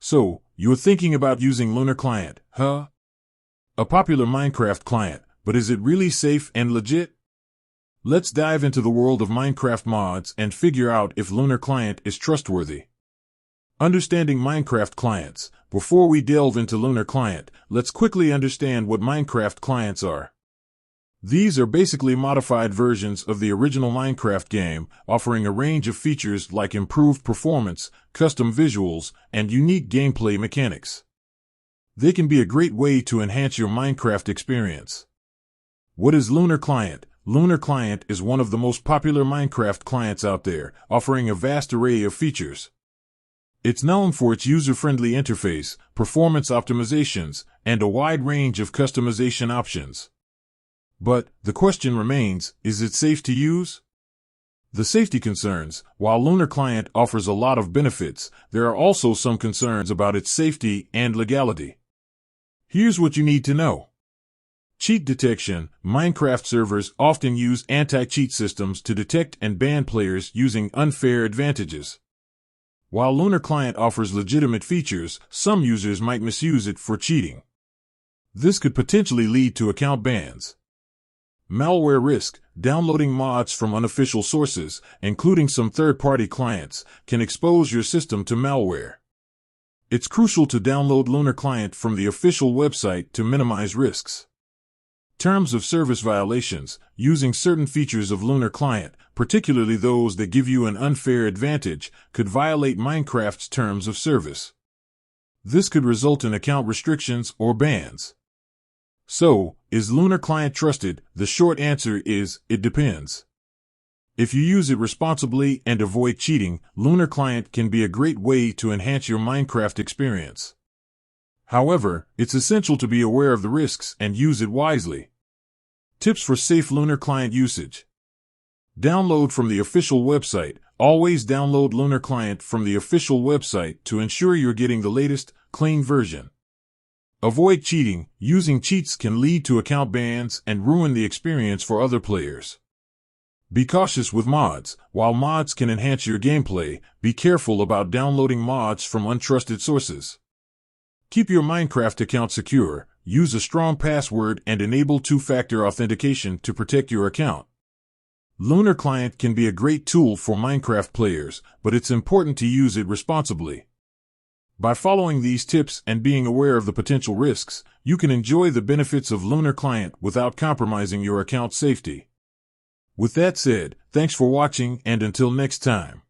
So, you're thinking about using Lunar Client, huh? A popular Minecraft client, but is it really safe and legit? Let's dive into the world of Minecraft mods and figure out if Lunar Client is trustworthy. Understanding Minecraft clients. Before we delve into Lunar Client, let's quickly understand what Minecraft clients are. These are basically modified versions of the original Minecraft game, offering a range of features like improved performance, custom visuals, and unique gameplay mechanics. They can be a great way to enhance your Minecraft experience. What is Lunar Client? Lunar Client is one of the most popular Minecraft clients out there, offering a vast array of features. It's known for its user-friendly interface, performance optimizations, and a wide range of customization options. But the question remains, is it safe to use? The safety concerns. While Lunar Client offers a lot of benefits, there are also some concerns about its safety and legality. Here's what you need to know. Cheat detection. Minecraft servers often use anti-cheat systems to detect and ban players using unfair advantages. While Lunar Client offers legitimate features, some users might misuse it for cheating. This could potentially lead to account bans. Malware risk. Downloading mods from unofficial sources, including some third-party clients, can expose your system to malware. It's crucial to download Lunar Client from the official website to minimize risks. Terms of service violations. Using certain features of Lunar Client, particularly those that give you an unfair advantage, could violate Minecraft's terms of service. This could result in account restrictions or bans. So, is Lunar Client trusted? The short answer is, it depends. If you use it responsibly and avoid cheating, Lunar Client can be a great way to enhance your Minecraft experience. However, it's essential to be aware of the risks and use it wisely. Tips for safe Lunar Client usage. Download from the official website. Always download Lunar Client from the official website to ensure you're getting the latest, clean version. Avoid cheating. Using cheats can lead to account bans and ruin the experience for other players. Be cautious with mods. While mods can enhance your gameplay, be careful about downloading mods from untrusted sources. Keep your Minecraft account secure. Use a strong password and enable two-factor authentication to protect your account. Lunar Client can be a great tool for Minecraft players, but it's important to use it responsibly. By following these tips and being aware of the potential risks, you can enjoy the benefits of Lunar Client without compromising your account safety. With that said, thanks for watching and until next time.